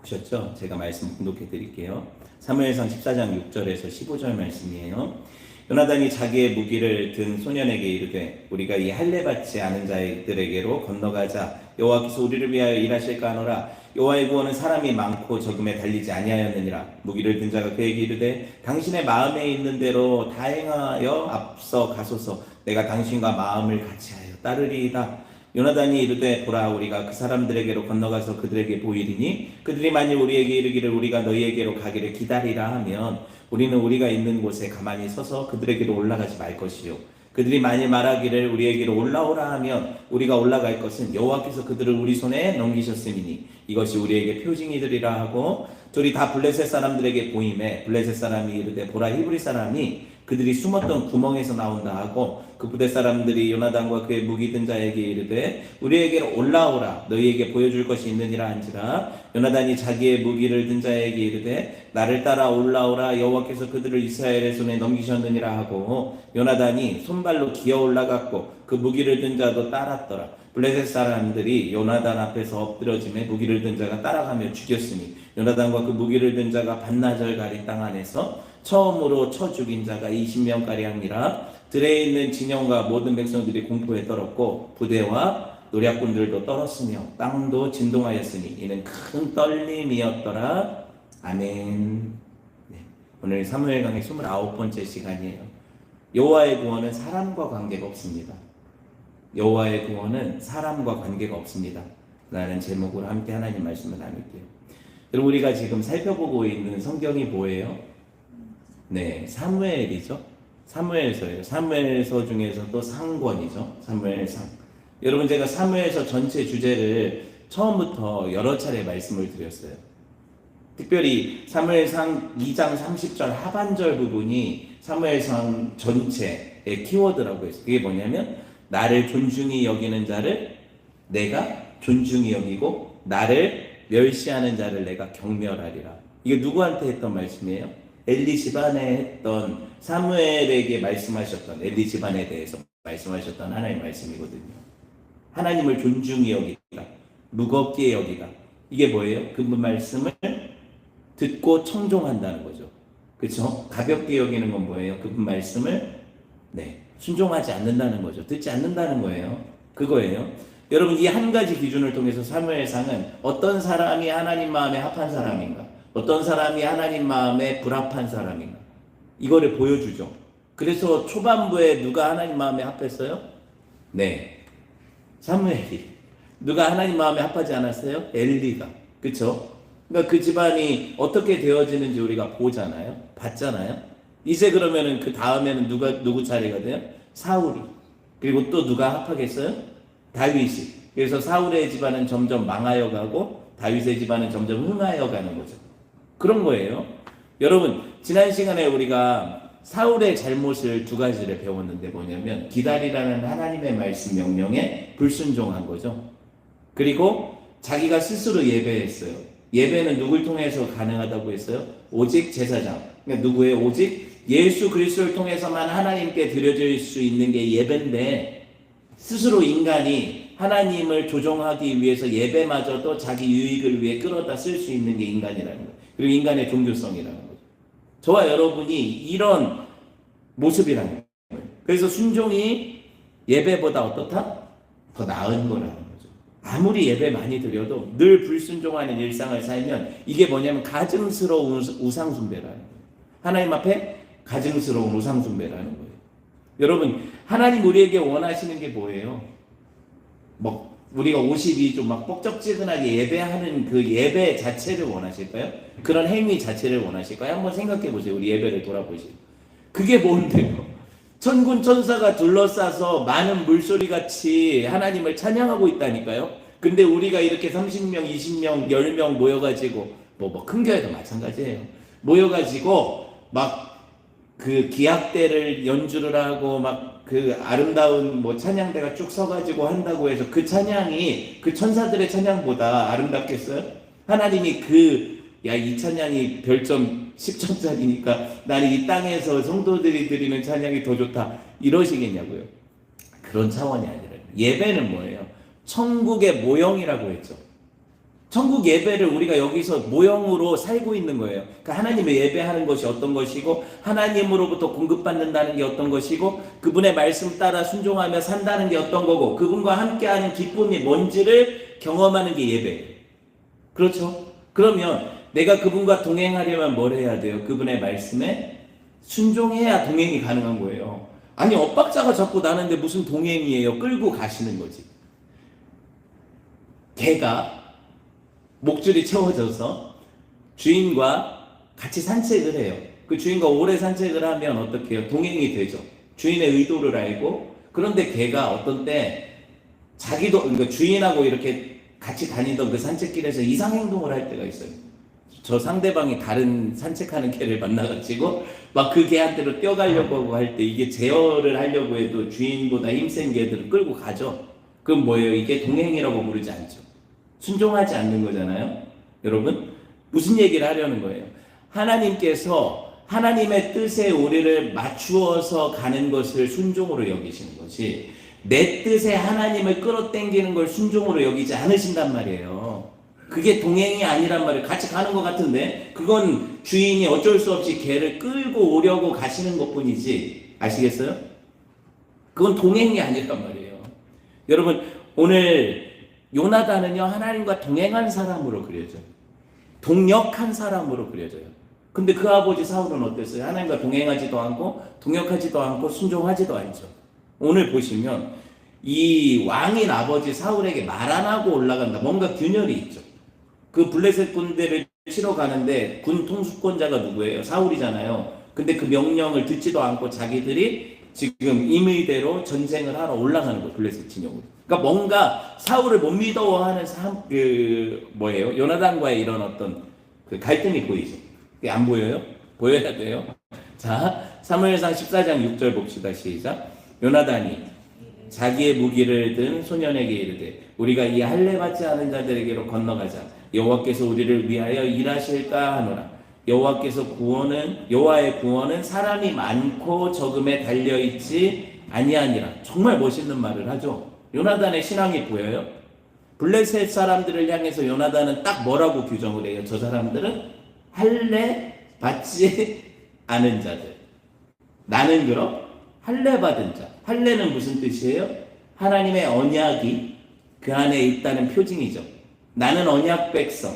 보셨죠? 제가 말씀 공독해 드릴게요. 사무엘상 14장 6절에서 15절 말씀이에요. 요나단이 자기의 무기를 든 소년에게 이르되 우리가 이 할례 받지 않은 자들에게로 건너가자. 여호와께서 우리를 위하여 일하실까 하노라. 여호와의 구원은 사람이 많고 적음에 달리지 아니하였느니라. 무기를 든 자가 그에게 이르되 당신의 마음에 있는 대로 다행하여 앞서 가소서. 내가 당신과 마음을 같이하여 따르리이다. 요나단이 이르되 보라 우리가 그 사람들에게로 건너가서 그들에게 보이리니 그들이 만일 우리에게 이르기를 우리가 너희에게로 가기를 기다리라 하면 우리는 우리가 있는 곳에 가만히 서서 그들에게로 올라가지 말 것이요 그들이 만일 말하기를 우리에게로 올라오라 하면 우리가 올라갈 것은 여호와께서 그들을 우리 손에 넘기셨음이니 이것이 우리에게 표징이 되리라 하고 둘이 다 블레셋 사람들에게 보임에 블레셋 사람이 이르되 보라 히브리 사람이 그들이 숨었던 구멍에서 나온다 하고 그 부대 사람들이 요나단과 그의 무기 든 자에게 이르되 우리에게로 올라오라 너희에게 보여줄 것이 있느니라 한지라. 요나단이 자기의 무기를 든 자에게 이르되 나를 따라 올라오라 여호와께서 그들을 이스라엘의 손에 넘기셨느니라 하고 요나단이 손발로 기어 올라갔고 그 무기를 든 자도 따랐더라. 블레셋 사람들이 요나단 앞에서 엎드려짐에 무기를 든 자가 따라가며 죽였으니 요나단과 그 무기를 든 자가 반나절가리 땅 안에서 처음으로 쳐 죽인 자가 20명가량이라. 들에 있는 진영과 모든 백성들이 공포에 떨었고 부대와 노략군들도 떨었으며 땅도 진동하였으니 이는 큰 떨림이었더라. 아멘. 네, 오늘 사무엘 강의 29번째 시간이에요. 여호와의 구원은 사람과 관계가 없습니다. 여호와의 구원은 사람과 관계가 없습니다 라는 제목으로 함께 하나님 말씀을 나눌게요. 여러분 우리가 지금 살펴보고 있는 성경이 뭐예요? 네, 사무엘이죠. 사무엘서예요. 사무엘서 중에서도 상권이죠. 사무엘상. 여러분 제가 사무엘서 전체 주제를 처음부터 여러 차례 말씀을 드렸어요. 특별히 사무엘상 2장 30절 하반절 부분이 사무엘상 전체의 키워드라고 했어요. 그게 뭐냐면 나를 존중히 여기는 자를 내가 존중히 여기고 나를 멸시하는 자를 내가 경멸하리라. 이게 누구한테 했던 말씀이에요? 엘리 집안에 했던 사무엘에게 말씀하셨던 엘리 집안에 대해서 말씀하셨던 하나님의 말씀이거든요. 하나님을 존중히 여기다, 무겁게 여기다. 이게 뭐예요? 그분 말씀을 듣고 청종한다는 거죠. 그렇죠? 가볍게 여기는 건 뭐예요? 그분 말씀을 순종하지 않는다는 거죠. 듣지 않는다는 거예요. 그거예요. 여러분 이 한 가지 기준을 통해서 사무엘상은 어떤 사람이 하나님 마음에 합한 사람인가, 어떤 사람이 하나님 마음에 불합한 사람인가, 이거를 보여주죠. 그래서 초반부에 누가 하나님 마음에 합했어요? 네, 사무엘이. 누가 하나님 마음에 합하지 않았어요? 엘리가. 그쵸? 그러니까 그 집안이 어떻게 되어지는지 우리가 보잖아요. 봤잖아요. 이제 그러면은 그 다음에는 누구 차례가 돼요? 사울이. 그리고 또 누가 합하겠어요? 다윗이. 그래서 사울의 집안은 점점 망하여 가고 다윗의 집안은 점점 흥하여 가는 거죠. 그런 거예요. 여러분 지난 시간에 우리가 사울의 잘못을 두 가지를 배웠는데 뭐냐면 기다리라는 하나님의 말씀 명령에 불순종한 거죠. 그리고 자기가 스스로 예배했어요. 예배는 누굴 통해서 가능하다고 했어요? 오직 제사장. 그러니까 누구예요? 오직 예수 그리스도를 통해서만 하나님께 드려질 수 있는 게 예배인데 스스로 인간이 하나님을 조종하기 위해서 예배마저도 자기 유익을 위해 끌어다 쓸 수 있는 게 인간이라는 거예요. 그리고 인간의 종교성이라는 거죠. 저와 여러분이 이런 모습이라는 거예요. 그래서 순종이 예배보다 어떻다? 더 나은 거라는 거죠. 아무리 예배 많이 드려도 늘 불순종하는 일상을 살면 이게 뭐냐면 가증스러운 우상숭배라는 거예요. 하나님 앞에 가증스러운 우상숭배라는 거예요. 여러분 하나님 우리에게 원하시는 게 뭐예요? 우리가 옷이 좀 막 뻑적지근하게 예배하는 그 예배 자체를 원하실까요? 그런 행위 자체를 원하실까요? 한번 생각해 보세요. 우리 예배를 돌아보시고. 그게 뭔데요? 천군 천사가 둘러싸서 많은 물소리 같이 하나님을 찬양하고 있다니까요. 근데 우리가 이렇게 30명, 20명, 10명 모여가지고 큰 교회도 마찬가지예요. 모여가지고 막 그 기악대를 연주를 하고 막 그 아름다운 찬양대가 쭉 서가지고 한다고 해서 그 찬양이 그 천사들의 찬양보다 아름답겠어요? 하나님이 이 찬양이 별점 10점짜리니까 나는 이 땅에서 성도들이 드리는 찬양이 더 좋다 이러시겠냐고요? 그런 차원이 아니라 예배는 뭐예요? 천국의 모형이라고 했죠. 천국 예배를 우리가 여기서 모형으로 살고 있는 거예요. 그러니까 하나님의 예배하는 것이 어떤 것이고 하나님으로부터 공급받는다는 게 어떤 것이고 그분의 말씀 따라 순종하며 산다는 게 어떤 거고 그분과 함께하는 기쁨이 뭔지를 경험하는 게 예배예요. 그렇죠? 그러면 내가 그분과 동행하려면 뭘 해야 돼요? 그분의 말씀에 순종해야 동행이 가능한 거예요. 아니 엇박자가 자꾸 나는데 무슨 동행이에요? 끌고 가시는 거지. 개가 목줄이 채워져서 주인과 같이 산책을 해요. 그 주인과 오래 산책을 하면 어떻게 해요? 동행이 되죠. 주인의 의도를 알고. 그런데 개가 어떤 때 자기도 그러니까 주인하고 이렇게 같이 다니던 그 산책길에서 이상 행동을 할 때가 있어요. 저 상대방이 다른 산책하는 개를 만나가지고 막 그 개한테로 뛰어가려고 하고 할 때 이게 제어를 하려고 해도 주인보다 힘센 개들을 끌고 가죠. 그럼 뭐예요? 이게 동행이라고 부르지 않죠. 순종하지 않는 거잖아요. 여러분 무슨 얘기를 하려는 거예요? 하나님께서 하나님의 뜻에 우리를 맞추어서 가는 것을 순종으로 여기시는 것이 내 뜻에 하나님을 끌어당기는 걸 순종으로 여기지 않으신단 말이에요. 그게 동행이 아니란 말이에요. 같이 가는 것 같은데 그건 주인이 어쩔 수 없이 개를 끌고 오려고 가시는 것뿐이지. 아시겠어요? 그건 동행이 아니란 말이에요. 여러분 오늘 요나단은요 하나님과 동행한 사람으로 그려져요. 동역한 사람으로 그려져요. 근데 그 아버지 사울은 어땠어요? 하나님과 동행하지도 않고 동역하지도 않고 순종하지도 않죠. 오늘 보시면 이 왕인 아버지 사울에게 말 안 하고 올라간다. 뭔가 균열이 있죠. 그 블레셋 군대를 치러 가는데 군 통수권자가 누구예요? 사울이잖아요. 근데 그 명령을 듣지도 않고 자기들이 지금 임의대로 전쟁을 하러 올라가는 거예요. 블레셋 진영으로. 그러니까 뭔가 사울을 못 믿어하는 뭐예요? 요나단과의 이런 어떤 그 갈등이 보이죠. 그게 안 보여요? 보여야 돼요. 자, 사무엘상 14장 6절 봅시다. 시작. 요나단이 자기의 무기를 든 소년에게 이르되 우리가 이 할례 받지 않은 자들에게로 건너가자. 여호와께서 우리를 위하여 일하실까 하노라. 여호와의 구원은 사람이 많고 적음에 달려 있지 아니하니라. 정말 멋있는 말을 하죠. 요나단의 신앙이 보여요. 블레셋 사람들을 향해서 요나단은 딱 뭐라고 규정을 해요? 저 사람들은 할례 받지 않은 자들. 나는 그럼 할례 받은 자. 할례는 무슨 뜻이에요? 하나님의 언약이 그 안에 있다는 표징이죠. 나는 언약 백성.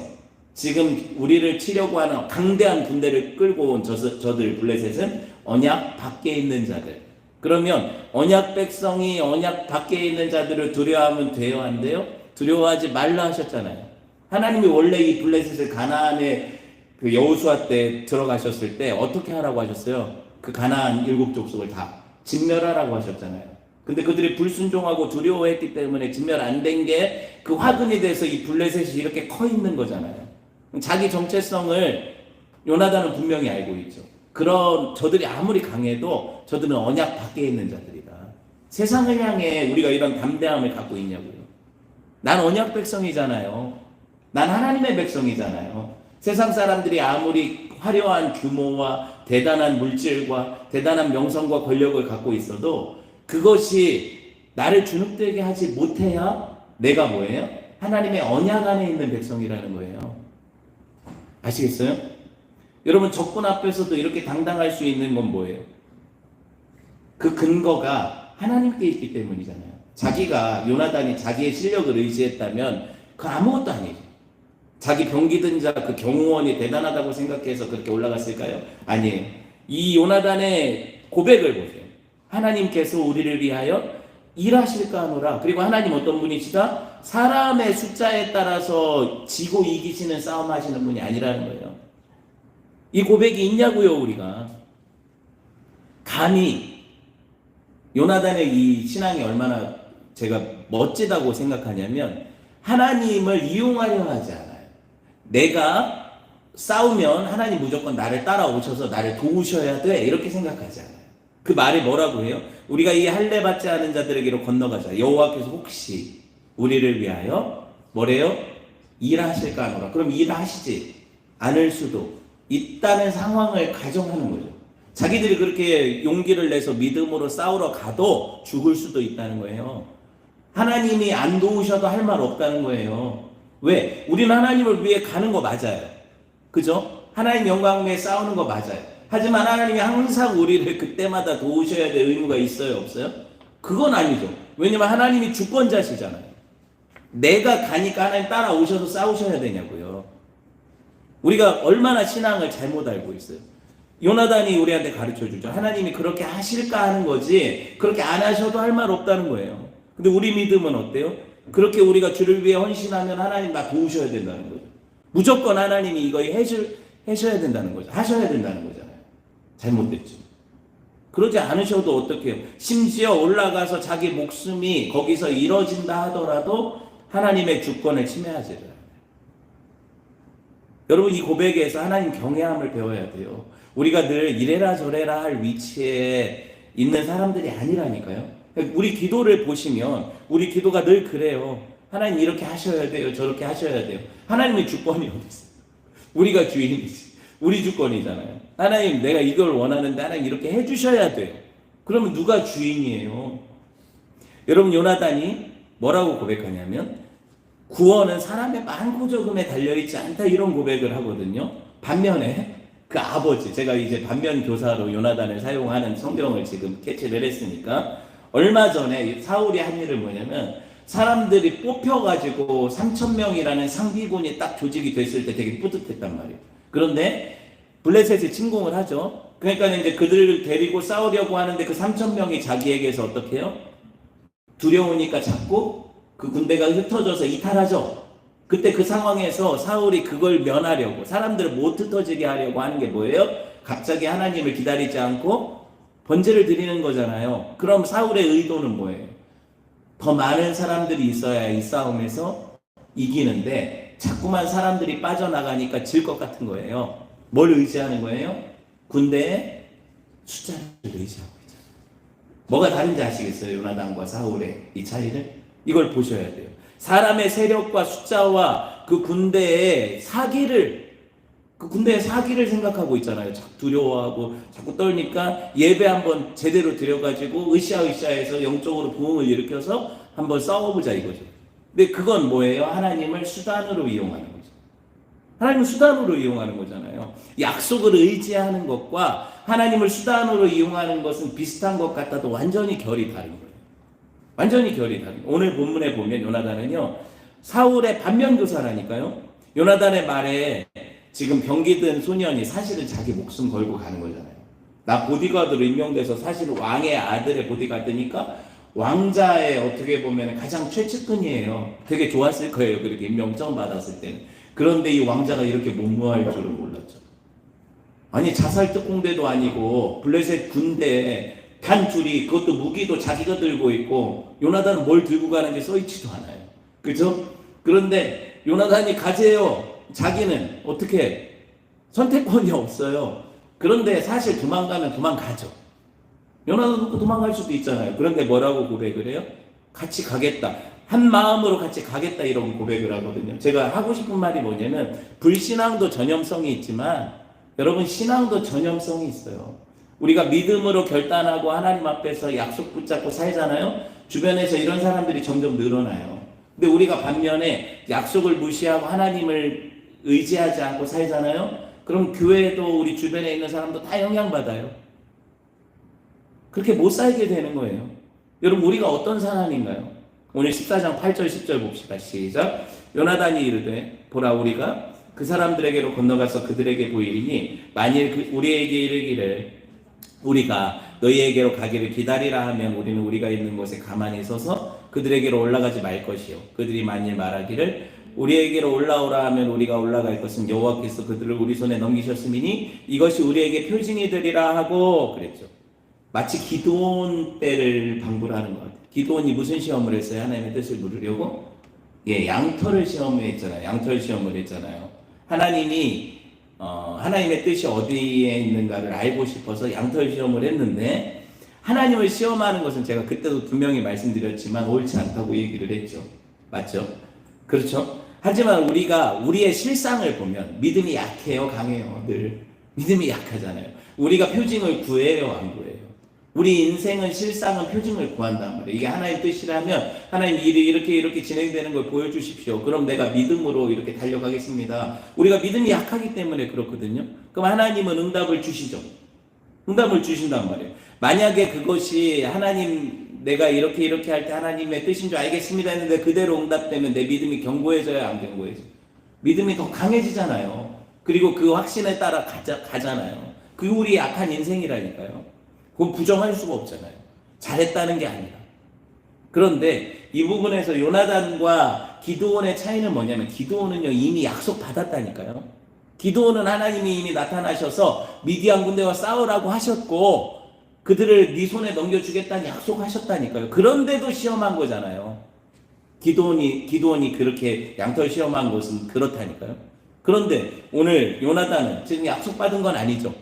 지금 우리를 치려고 하는 강대한 군대를 끌고 온 저들 블레셋은 언약 밖에 있는 자들. 그러면 언약 백성이 언약 밖에 있는 자들을 두려워하면 돼요? 안 돼요? 두려워하지 말라 하셨잖아요. 하나님이 원래 이 블레셋을 가나안에 그 여호수아 때 들어가셨을 때 어떻게 하라고 하셨어요? 그 가나안 7족속을 다 진멸하라고 하셨잖아요. 근데 그들이 불순종하고 두려워했기 때문에 진멸 안 된 게 그 화근이 돼서 이 블레셋이 이렇게 커 있는 거잖아요. 자기 정체성을 요나단은 분명히 알고 있죠. 그런 저들이 아무리 강해도 저들은 언약 밖에 있는 자들이다. 세상을 향해 우리가 이런 담대함을 갖고 있냐고요. 난 언약 백성이잖아요. 난 하나님의 백성이잖아요. 세상 사람들이 아무리 화려한 규모와 대단한 물질과 대단한 명성과 권력을 갖고 있어도 그것이 나를 주눅들게 하지 못해야 내가 뭐예요? 하나님의 언약 안에 있는 백성이라는 거예요. 아시겠어요? 여러분 적군 앞에서도 이렇게 당당할 수 있는 건 뭐예요? 그 근거가 하나님께 있기 때문이잖아요. 자기가 요나단이 자기의 실력을 의지했다면 그 아무것도 아니죠. 자기 병기든 자 그 경호원이 대단하다고 생각해서 그렇게 올라갔을까요? 아니에요. 이 요나단의 고백을 보세요. 하나님께서 우리를 위하여 일하실까 하노라. 그리고 하나님 어떤 분이시다? 사람의 숫자에 따라서 지고 이기시는 싸움 하시는 분이 아니라는 거예요. 이 고백이 있냐고요, 우리가. 감히 요나단의 이 신앙이 얼마나 제가 멋지다고 생각하냐면 하나님을 이용하려 하지 않아요. 내가 싸우면 하나님 무조건 나를 따라오셔서 나를 도우셔야 돼 이렇게 생각하지 않아요. 그 말이 뭐라고 해요? 우리가 이 할례 받지 않은 자들에게로 건너가자. 여호와께서 혹시 우리를 위하여 뭐래요? 일하실까 하노라. 그럼 일하시지 않을 수도 있다는 상황을 가정하는 거죠. 자기들이 그렇게 용기를 내서 믿음으로 싸우러 가도 죽을 수도 있다는 거예요. 하나님이 안 도우셔도 할 말 없다는 거예요. 왜? 우리는 하나님을 위해 가는 거 맞아요. 그죠? 하나님 영광을 위해 싸우는 거 맞아요. 하지만 하나님이 항상 우리를 그때마다 도우셔야 될 의무가 있어요, 없어요? 그건 아니죠. 왜냐면 하나님이 주권자시잖아요. 내가 가니까 하나님 따라오셔서 싸우셔야 되냐고요. 우리가 얼마나 신앙을 잘못 알고 있어요. 요나단이 우리한테 가르쳐주죠. 하나님이 그렇게 하실까 하는 거지 그렇게 안 하셔도 할 말 없다는 거예요. 근데 우리 믿음은 어때요? 그렇게 우리가 주를 위해 헌신하면 하나님 나 도우셔야 된다는 거죠. 무조건 하나님이 이거 해셔야 된다는 거죠. 하셔야 된다는 거잖아요. 잘못됐죠. 그러지 않으셔도 어떡해요? 심지어 올라가서 자기 목숨이 거기서 이뤄진다 하더라도 하나님의 주권을 침해하지 않아요. 여러분 이 고백에서 하나님 경외함을 배워야 돼요. 우리가 늘 이래라 저래라 할 위치에 있는 사람들이 아니라니까요. 우리 기도를 보시면 우리 기도가 늘 그래요. 하나님 이렇게 하셔야 돼요. 저렇게 하셔야 돼요. 하나님의 주권이 어디 있어요? 우리가 주인이지. 우리 주권이잖아요. 하나님 내가 이걸 원하는데 하나님 이렇게 해주셔야 돼요. 그러면 누가 주인이에요? 여러분 요나단이 뭐라고 고백하냐면 구원은 사람의 많고 적음에 달려있지 않다 이런 고백을 하거든요. 반면에 그 아버지, 제가 이제 반면 교사로 요나단을 사용하는 성경을 지금 캐치를 했으니까 얼마 전에 사울이 한 일을 뭐냐면 사람들이 뽑혀가지고 3,000명이라는 상비군이 딱 조직이 됐을 때 되게 뿌듯했단 말이에요. 그런데 블레셋이 침공을 하죠. 그러니까 이제 그들을 데리고 싸우려고 하는데 그 3,000명이 자기에게서 어떻게 해요? 두려우니까 자꾸 그 군대가 흩어져서 이탈하죠. 그때 그 상황에서 사울이 그걸 면하려고 사람들을 못 흩어지게 하려고 하는 게 뭐예요? 갑자기 하나님을 기다리지 않고 번제를 드리는 거잖아요. 그럼 사울의 의도는 뭐예요? 더 많은 사람들이 있어야 이 싸움에서 이기는데 자꾸만 사람들이 빠져나가니까 질 것 같은 거예요. 뭘 의지하는 거예요? 군대의 숫자를 의지하고 있잖아요. 뭐가 다른지 아시겠어요? 요나단과 사울의 이 차이를? 이걸 보셔야 돼요. 사람의 세력과 숫자와 그 군대의 사기를 생각하고 있잖아요. 자꾸 두려워하고 자꾸 떨니까 예배 한번 제대로 드려가지고 으쌰으쌰해서 영적으로 부흥을 일으켜서 한번 싸워보자 이거죠. 근데 그건 뭐예요? 하나님을 수단으로 이용하는 거죠. 하나님을 수단으로 이용하는 거잖아요. 약속을 의지하는 것과 하나님을 수단으로 이용하는 것은 비슷한 것 같아도 완전히 결이 다른 거예요. 완전히 결이 다른 거예요. 오늘 본문에 보면 요나단은요. 사울의 반면교사라니까요. 요나단의 말에 지금 병기든 소년이 사실은 자기 목숨 걸고 가는 거잖아요. 나 보디가드로 임명돼서 사실 왕의 아들의 보디가드니까 왕자의 어떻게 보면 가장 최측근이에요. 되게 좋았을 거예요. 그렇게 임명장 받았을 때는. 그런데 이 왕자가 이렇게 무모할 줄은 몰랐죠. 아니 자살 특공대도 아니고 블레셋 군대 단 둘이 그것도 무기도 자기가 들고 있고 요나단은 뭘 들고 가는지 써있지도 않아요. 그죠? 그런데 요나단이 가재요. 자기는 어떻게 선택권이 없어요. 그런데 사실 도망가면 도망가죠. 요나단도 도망갈 수도 있잖아요. 그런데 뭐라고 고백을 해요? 같이 가겠다. 한 마음으로 같이 가겠다 이런 고백을 하거든요. 제가 하고 싶은 말이 뭐냐면 불신앙도 전염성이 있지만 여러분 신앙도 전염성이 있어요. 우리가 믿음으로 결단하고 하나님 앞에서 약속 붙잡고 살잖아요. 주변에서 이런 사람들이 점점 늘어나요. 근데 우리가 반면에 약속을 무시하고 하나님을 의지하지 않고 살잖아요. 그럼 교회도 우리 주변에 있는 사람도 다 영향받아요. 그렇게 못 살게 되는 거예요. 여러분 우리가 어떤 사람인가요? 오늘 14장 8절 10절 봅시다. 시작. 요나단이 이르되 보라 우리가 그 사람들에게로 건너가서 그들에게 보이리니 만일 우리에게 이르기를 우리가 너희에게로 가기를 기다리라 하면 우리는 우리가 있는 곳에 가만히 서서 그들에게로 올라가지 말 것이요 그들이 만일 말하기를 우리에게로 올라오라 하면 우리가 올라갈 것은 여호와께서 그들을 우리 손에 넘기셨음이니 이것이 우리에게 표징이 되리라 하고 그랬죠. 마치 기드온 때를 방불하는 것 같아요. 기드온이 무슨 시험을 했어요? 하나님의 뜻을 물으려고? 양털을 시험했잖아요. 양털 시험을 했잖아요. 하나님이 하나님의 뜻이 어디에 있는가를 알고 싶어서 양털 시험을 했는데 하나님을 시험하는 것은 제가 그때도 분명히 말씀드렸지만 옳지 않다고 얘기를 했죠. 맞죠? 그렇죠? 하지만 우리가 우리의 실상을 보면 믿음이 약해요, 강해요? 늘 믿음이 약하잖아요. 우리가 표징을 구해요, 안 구해요? 우리 인생은 실상은 표징을 구한단 말이에요. 이게 하나님 뜻이라면 하나님 일이 이렇게 진행되는 걸 보여주십시오. 그럼 내가 믿음으로 이렇게 달려가겠습니다. 우리가 믿음이 약하기 때문에 그렇거든요. 그럼 하나님은 응답을 주시죠. 응답을 주신단 말이에요. 만약에 그것이 하나님 내가 이렇게 할 때 하나님의 뜻인 줄 알겠습니다 했는데 그대로 응답되면 내 믿음이 견고해져야 안 견고해져? 믿음이 더 강해지잖아요. 그리고 그 확신에 따라 가잖아요. 그게 우리 약한 인생이라니까요. 그건 부정할 수가 없잖아요. 잘했다는 게 아니라. 그런데 이 부분에서 요나단과 기드온의 차이는 뭐냐면 기드온은요 이미 약속 받았다니까요. 기드온은 하나님이 이미 나타나셔서 미디안 군대와 싸우라고 하셨고 그들을 네 손에 넘겨주겠다니 약속하셨다니까요. 그런데도 시험한 거잖아요. 기드온이 그렇게 양털 시험한 것은 그렇다니까요. 그런데 오늘 요나단은 지금 약속받은 건 아니죠.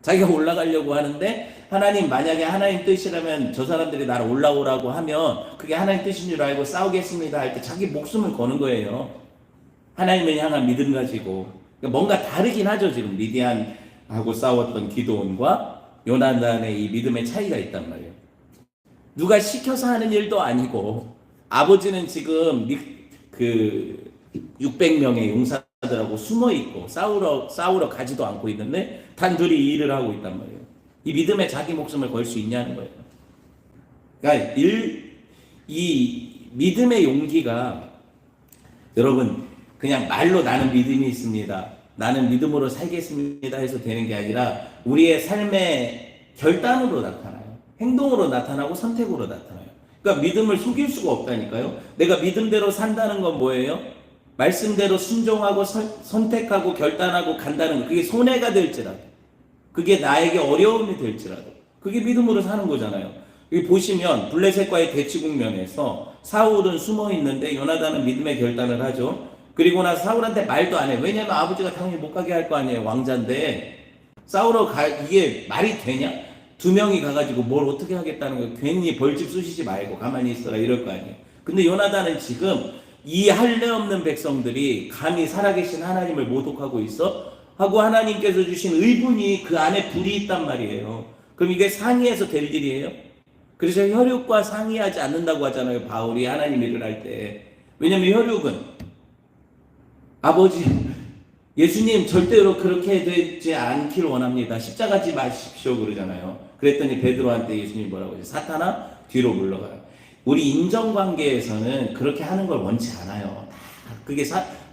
자기가 올라가려고 하는데 하나님 만약에 하나님 뜻이라면 저 사람들이 나를 올라오라고 하면 그게 하나님 뜻인 줄 알고 싸우겠습니다 할 때 자기 목숨을 거는 거예요. 하나님을 향한 믿음 가지고. 그러니까 뭔가 다르긴 하죠. 지금 미디안하고 싸웠던 기드온과 요나단의 이 믿음의 차이가 있단 말이에요. 누가 시켜서 하는 일도 아니고 아버지는 지금 그 600명의 용사들하고 숨어 있고 싸우러 가지도 않고 있는데 단둘이 일을 하고 있단 말이에요. 이 믿음에 자기 목숨을 걸 수 있냐는 거예요. 그러니까 이 믿음의 용기가 여러분 그냥 말로 나는 믿음이 있습니다. 나는 믿음으로 살겠습니다 해서 되는 게 아니라 우리의 삶의 결단으로 나타나요. 행동으로 나타나고 선택으로 나타나요. 그러니까 믿음을 속일 수가 없다니까요. 내가 믿음대로 산다는 건 뭐예요? 말씀대로 순종하고 선택하고 결단하고 간다는 거. 그게 손해가 될지라도 그게 나에게 어려움이 될지라도 그게 믿음으로 사는 거잖아요. 여기 보시면 블레셋과의 대치 국면에서 사울은 숨어 있는데 요나단은 믿음의 결단을 하죠. 그리고 나 사울한테 말도 안 해. 왜냐면 아버지가 당연히 못 가게 할 거 아니에요. 왕자인데 싸우러 이게 말이 되냐? 두 명이 가가지고 뭘 어떻게 하겠다는 거예요. 괜히 벌집 쑤시지 말고 가만히 있어라 이럴 거 아니에요. 근데 요나단은 지금 이 할례 없는 백성들이 감히 살아계신 하나님을 모독하고 있어? 하고 하나님께서 주신 의분이 그 안에 불이 있단 말이에요. 그럼 이게 상의해서 될 일이에요? 그래서 혈육과 상의하지 않는다고 하잖아요. 바울이 하나님 일을 할 때. 왜냐면 혈육은 아버지 예수님 절대로 그렇게 되지 않기를 원합니다. 십자가 지 마십시오 그러잖아요. 그랬더니 베드로한테 예수님이 뭐라고 하죠? 사탄아 뒤로 물러가요. 우리 인정관계에서는 그렇게 하는 걸 원치 않아요. 그게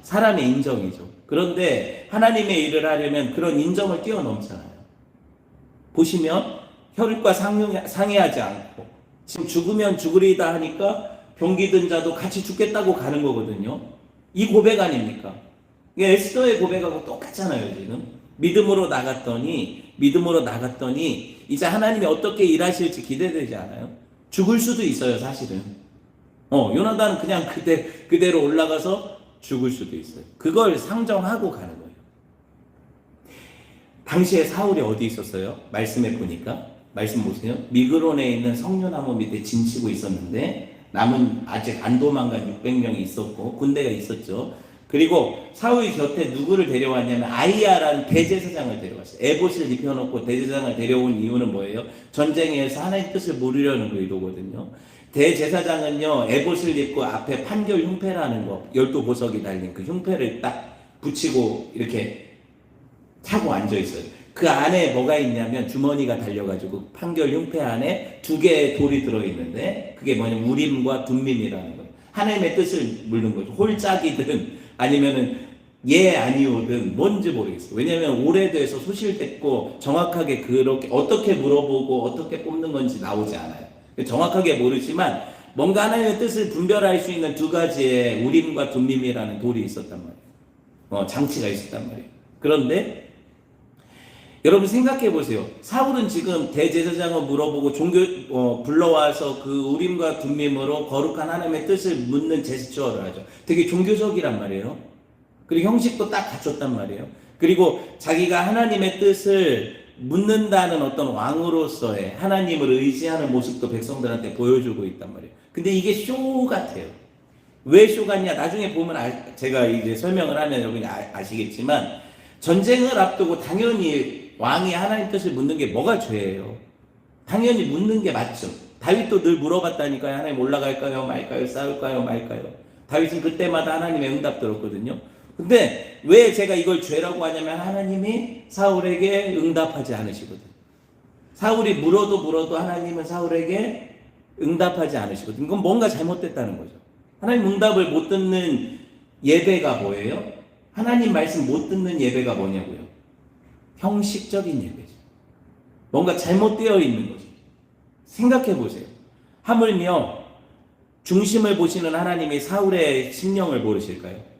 사람의 인정이죠. 그런데 하나님의 일을 하려면 그런 인정을 뛰어넘잖아요. 보시면 혈육과 상의하지 않고 지금 죽으면 죽으리다 하니까 병기든 자도 같이 죽겠다고 가는 거거든요. 이 고백 아닙니까? 에스더의 고백하고 똑같잖아요. 지금 믿음으로 나갔더니 이제 하나님이 어떻게 일하실지 기대되지 않아요? 죽을 수도 있어요. 사실은 요나단은 그냥 그대로 올라가서 죽을 수도 있어요. 그걸 상정하고 가는 거예요. 당시에 사울이 어디 있었어요? 말씀해 보니까 말씀 보세요. 미그론에 있는 석류나무 밑에 진치고 있었는데 남은 아직 안 도망간 600명이 있었고 군대가 있었죠. 그리고 사울 곁에 누구를 데려왔냐면 아이야라는 대제사장을 데려왔어요. 에봇을 입혀놓고 대제사장을 데려온 이유는 뭐예요? 전쟁에서 하나님의 뜻을 모르려는 의도거든요. 대제사장은요 에봇을 입고 앞에 판결 흉패라는 거 12보석이 달린 그 흉패를 딱 붙이고 이렇게 차고 앉아있어요. 그 안에 뭐가 있냐면 주머니가 달려가지고 판결 흉패 안에 2개의 돌이 들어있는데 그게 뭐냐면 우림과 둠밈이라는 거예요. 하나님의 뜻을 묻는 거죠. 홀짝이든 아니면은 예 아니오든 뭔지 모르겠어요. 왜냐하면 오래돼서 소실됐고 정확하게 그렇게 어떻게 물어보고 어떻게 뽑는 건지 나오지 않아요. 정확하게 모르지만 뭔가 하나님의 뜻을 분별할 수 있는 2가지의 우림과 둠밈이라는 돌이 있었단 말이에요. 장치가 있었단 말이에요. 그런데 여러분 생각해 보세요. 사울은 지금 대제사장을 물어보고 불러와서 그 우림과 둠밈으로 거룩한 하나님의 뜻을 묻는 제스처를 하죠. 되게 종교적이란 말이에요. 그리고 형식도 딱 갖췄단 말이에요. 그리고 자기가 하나님의 뜻을 묻는다는 어떤 왕으로서의 하나님을 의지하는 모습도 백성들한테 보여주고 있단 말이에요. 근데 이게 쇼 같아요. 왜 쇼 같냐? 나중에 보면 제가 이제 설명을 하면 여러분이 아시겠지만 전쟁을 앞두고 당연히 왕이 하나님 뜻을 묻는 게 뭐가 죄예요? 당연히 묻는 게 맞죠. 다윗도 늘 물어봤다니까요. 하나님 올라갈까요 말까요, 싸울까요 말까요. 다윗은 그때마다 하나님의 응답 들었거든요. 근데 왜 제가 이걸 죄라고 하냐면 하나님이 사울에게 응답하지 않으시거든요. 사울이 물어도 하나님은 사울에게 응답하지 않으시거든요. 이건 뭔가 잘못됐다는 거죠. 하나님 응답을 못 듣는 예배가 뭐예요? 하나님 말씀 못 듣는 예배가 뭐냐고요? 형식적인 예배죠. 뭔가 잘못되어 있는 거죠. 생각해 보세요. 하물며 중심을 보시는 하나님이 사울의 심령을 모르실까요?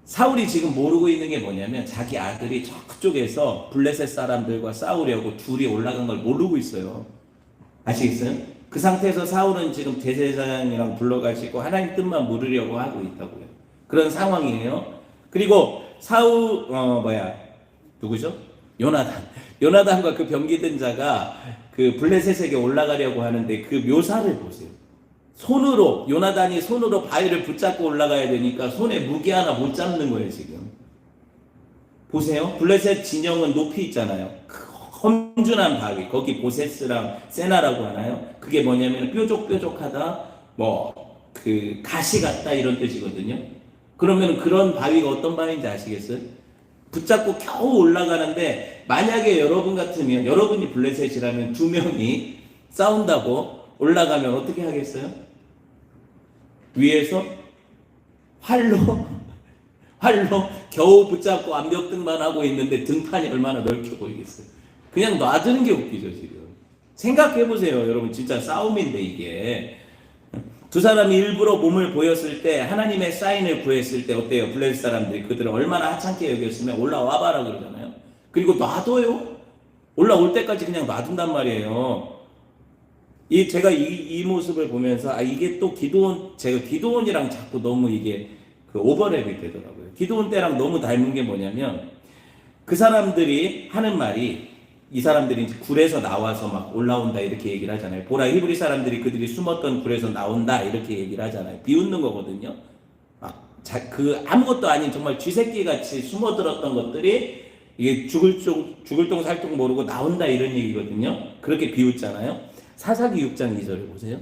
사울이 지금 모르고 있는 게 뭐냐면 자기 아들이 저쪽에서 블레셋 사람들과 싸우려고 둘이 올라간 걸 모르고 있어요. 아시겠어요? 그 상태에서 사울은 지금 대제사장이랑 불러가시고 하나님 뜻만 물으려고 하고 있다고요. 그런 상황이에요. 그리고 누구죠? 요나단과 그 병기든 자가 그 블레셋에게 올라가려고 하는데 그 묘사를 보세요. 요나단이 손으로 바위를 붙잡고 올라가야 되니까 손에 무기 하나 못 잡는 거예요, 지금. 보세요. 블레셋 진영은 높이 있잖아요. 험준한 바위. 거기 보세스랑 세나라고 하나요? 그게 뭐냐면 뾰족뾰족하다, 가시 같다 이런 뜻이거든요. 그러면 그런 바위가 어떤 바위인지 아시겠어요? 붙잡고 겨우 올라가는데 만약에 여러분 같으면 여러분이 블레셋이라면 두 명이 싸운다고 올라가면 어떻게 하겠어요? 위에서 활로 겨우 붙잡고 암벽 등반하고 있는데 등판이 얼마나 넓게 보이겠어요. 그냥 놔두는 게 웃기죠 지금. 생각해보세요 여러분. 진짜 싸움인데 이게. 두 사람이 일부러 몸을 보였을 때 하나님의 사인을 구했을 때 어때요? 블레셋 사람들이 그들을 얼마나 하찮게 여겼으면 올라와봐라 그러잖아요. 그리고 놔둬요. 올라올 때까지 그냥 놔둔단 말이에요. 제가 이 모습을 보면서 이게 또 제가 기드온이랑 자꾸 너무 이게 오버랩이 되더라고요. 기드온 때랑 너무 닮은 게 뭐냐면 그 사람들이 하는 말이 이 사람들이 이제 굴에서 나와서 막 올라온다 이렇게 얘기를 하잖아요. 보라 히브리 사람들이 그들이 숨었던 굴에서 나온다 이렇게 얘기를 하잖아요. 비웃는 거거든요. 아무것도 아닌 정말 쥐새끼 같이 숨어들었던 것들이 이게 죽을 똥 살 똥 모르고 나온다 이런 얘기거든요. 그렇게 비웃잖아요. 사사기 6장 2절을 보세요.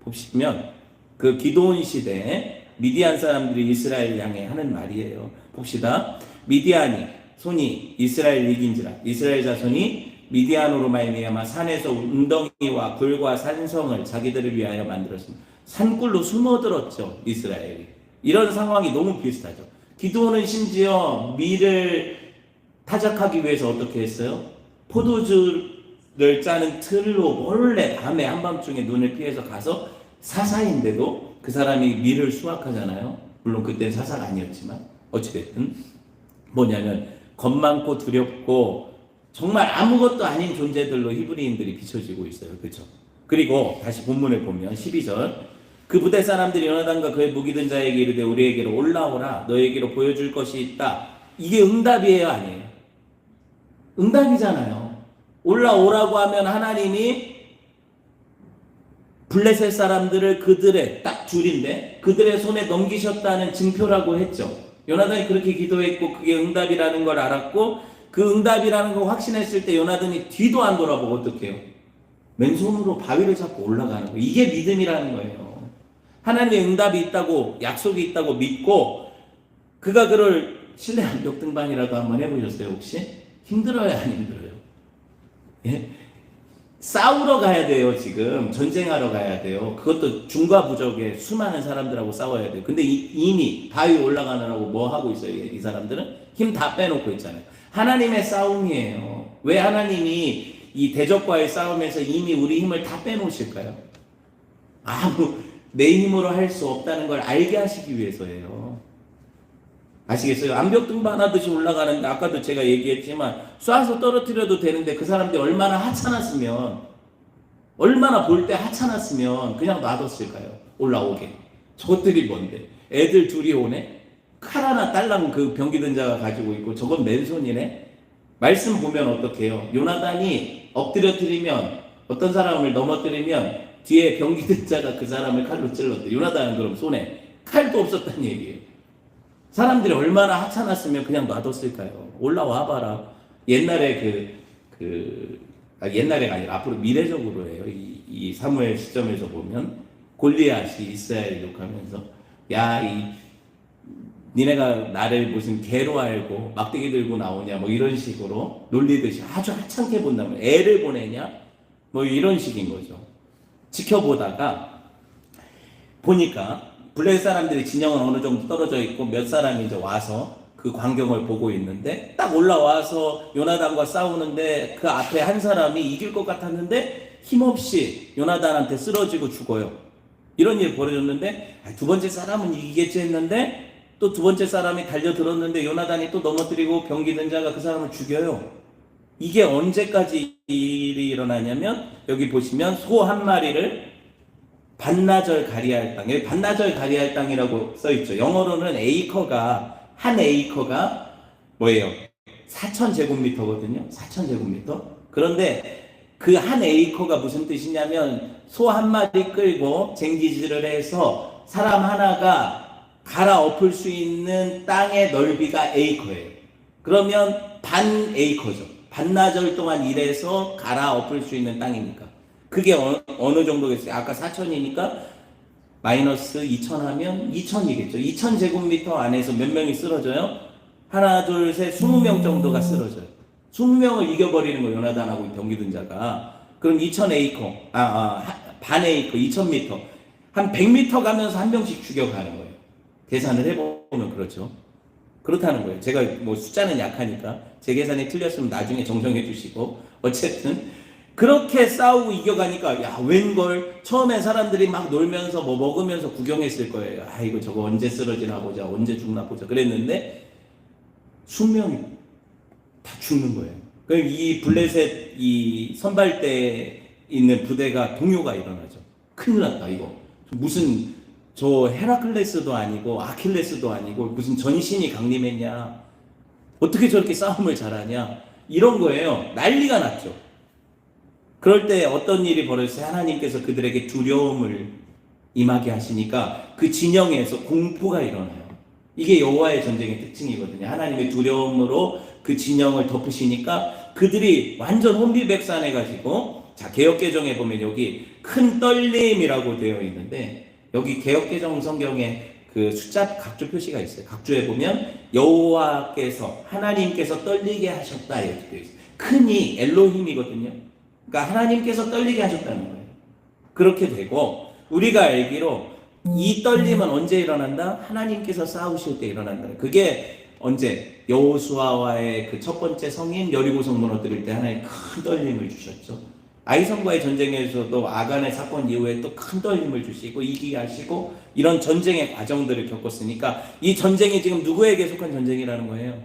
보시면 그 기드온 시대에 미디안 사람들이 이스라엘 향해 하는 말이에요. 봅시다. 미디안이 손이 이스라엘 이긴지라 이스라엘 자손이 미디안으로 말미암아 산에서 웅덩이와 굴과 산성을 자기들을 위하여 만들었습니다. 산굴로 숨어들었죠 이스라엘이. 이런 상황이 너무 비슷하죠. 기드온은 심지어 밀을 타작하기 위해서 어떻게 했어요? 포도주를 짜는 틀로 몰래 밤에 한밤중에 눈을 피해서 가서 사사인데도 그 사람이 밀을 수확하잖아요. 물론 그때는 사사가 아니었지만 어찌됐든 뭐냐면 겁 많고 두렵고 정말 아무것도 아닌 존재들로 히브리인들이 비춰지고 있어요. 그렇죠? 그리고 다시 본문을 보면 12절 그 부대 사람들이 요나단과 그의 무기든 자에게 이르되 우리에게로 올라오라 너에게로 보여줄 것이 있다. 이게 응답이에요 아니에요? 응답이잖아요. 올라오라고 하면 하나님이 블레셋 사람들을 그들의 딱 둘인데 그들의 손에 넘기셨다는 증표라고 했죠. 요나단이 그렇게 기도했고 그게 응답이라는 걸 알았고 그 응답이라는 걸 확신했을 때 요나단이 뒤도 안 돌아보고 어떻게 해요? 맨손으로 바위를 잡고 올라가는 거예요. 이게 믿음이라는 거예요. 하나님의 응답이 있다고 약속이 있다고 믿고 그가 그를 신뢰 암벽 등반이라도 한번 해보셨어요 혹시? 힘들어요 안 힘들어요? 예? 싸우러 가야 돼요 지금. 전쟁하러 가야 돼요. 그것도 중과 부족의 수많은 사람들하고 싸워야 돼요. 근데 이미 바위 올라가느라고 뭐 하고 있어요 이 사람들은? 힘 다 빼놓고 있잖아요. 하나님의 싸움이에요. 왜 하나님이 이 대적과의 싸움에서 이미 우리 힘을 다 빼놓으실까요? 내 힘으로 할 수 없다는 걸 알게 하시기 위해서예요. 아시겠어요? 암벽 등반하듯이 올라가는데 아까도 제가 얘기했지만 쏴서 떨어뜨려도 되는데 그 사람들이 얼마나 하찮았으면 얼마나 볼 때 하찮았으면 그냥 놔뒀을까요? 올라오게. 저것들이 뭔데? 애들 둘이 오네? 칼 하나 딸랑 그 병기든 자가 가지고 있고 저건 맨손이네? 말씀 보면 어떻게 해요? 요나단이 엎드려뜨리면 어떤 사람을 넘어뜨리면 뒤에 병기든 자가 그 사람을 칼로 찔렀대. 요나단은 그럼 손에 칼도 없었다는 얘기예요. 사람들이 얼마나 하찮았으면 그냥 놔뒀을까요? 올라와 봐라. 옛날에 옛날에가 아니라 앞으로 미래적으로 해요. 이 사무엘 시점에서 보면 골리앗이 이스라엘 욕하면서 야, 니네가 나를 무슨 개로 알고 막대기 들고 나오냐 뭐 이런 식으로 놀리듯이 아주 하찮게 본다면 애를 보내냐 뭐 이런 식인 거죠. 지켜보다가 보니까 블레셋 사람들이 진영은 어느 정도 떨어져 있고 몇 사람이 이제 와서 그 광경을 보고 있는데 딱 올라와서 요나단과 싸우는데 그 앞에 한 사람이 이길 것 같았는데 힘없이 요나단한테 쓰러지고 죽어요. 이런 일이 벌어졌는데 두 번째 사람은 이기겠지 했는데 또 두 번째 사람이 달려들었는데 요나단이 또 넘어뜨리고 병기 든 자가 그 사람을 죽여요. 이게 언제까지 일이 일어나냐면 여기 보시면 소 한 마리를 반나절 가리할 땅, 여기 반나절 가리할 땅이라고 써있죠. 영어로는 한 에이커가 뭐예요? 4,000제곱미터거든요. 4,000제곱미터. 그런데 그 한 에이커가 무슨 뜻이냐면 소 한 마리 끌고 쟁기질을 해서 사람 하나가 갈아엎을 수 있는 땅의 넓이가 에이커예요. 그러면 반 에이커죠. 반나절 동안 일해서 갈아엎을 수 있는 땅이니까. 그게 어느 정도겠어요? 아까 4,000이니까 마이너스 2,000 하면 2,000이겠죠. 2,000제곱미터 안에서 몇 명이 쓰러져요? 하나, 둘, 셋, 20명 정도가 쓰러져요. 20명을 이겨버리는 거예요. 요나단하고 병기든 자가. 그럼 2,000에이커, 반 에이커, 2,000m. 한 100m 가면서 한 명씩 죽여가는 거예요. 계산을 해보면 그렇죠. 그렇다는 거예요. 제가 뭐 숫자는 약하니까 제 계산이 틀렸으면 나중에 정정해 주시고 어쨌든 그렇게 싸우고 이겨가니까 야 웬걸 처음에 사람들이 막 놀면서 뭐 먹으면서 구경했을 거예요. 아 이거 저거 언제 쓰러지나 보자 언제 죽나 보자 그랬는데 수명이 다 죽는 거예요. 그럼 이 블레셋 이 선발대에 있는 부대가 동요가 일어나죠. 큰일 났다 이거 무슨 저 헤라클레스도 아니고 아킬레스도 아니고 무슨 전신이 강림했냐 어떻게 저렇게 싸움을 잘하냐 이런 거예요. 난리가 났죠. 그럴 때 어떤 일이 벌어졌어요? 하나님께서 그들에게 두려움을 임하게 하시니까 그 진영에서 공포가 일어나요. 이게 여호와의 전쟁의 특징이거든요. 하나님의 두려움으로 그 진영을 덮으시니까 그들이 완전 혼비백산해가지고 자 개역개정에 보면 여기 큰 떨림이라고 되어 있는데 여기 개역개정 성경에 그 숫자 각주 표시가 있어요. 각주에 보면 여호와께서 하나님께서 떨리게 하셨다 이렇게 되어 있어요. 큰이 엘로힘이거든요. 그러니까 하나님께서 떨리게 하셨다는 거예요. 그렇게 되고 우리가 알기로 이 떨림은 언제 일어난다? 하나님께서 싸우실 때 일어난다. 그게 언제? 여호수아와의 그 첫 번째 성인 여리고성 무너뜨릴 때 하나님 큰 떨림을 주셨죠. 아이성과의 전쟁에서도 아간의 사건 이후에 또 큰 떨림을 주시고 이기게 하시고 이런 전쟁의 과정들을 겪었으니까 이 전쟁이 지금 누구에게 속한 전쟁이라는 거예요?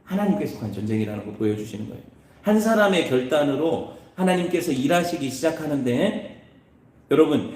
하나님께 속한 전쟁이라는 거 보여주시는 거예요. 한 사람의 결단으로 하나님께서 일하시기 시작하는데 여러분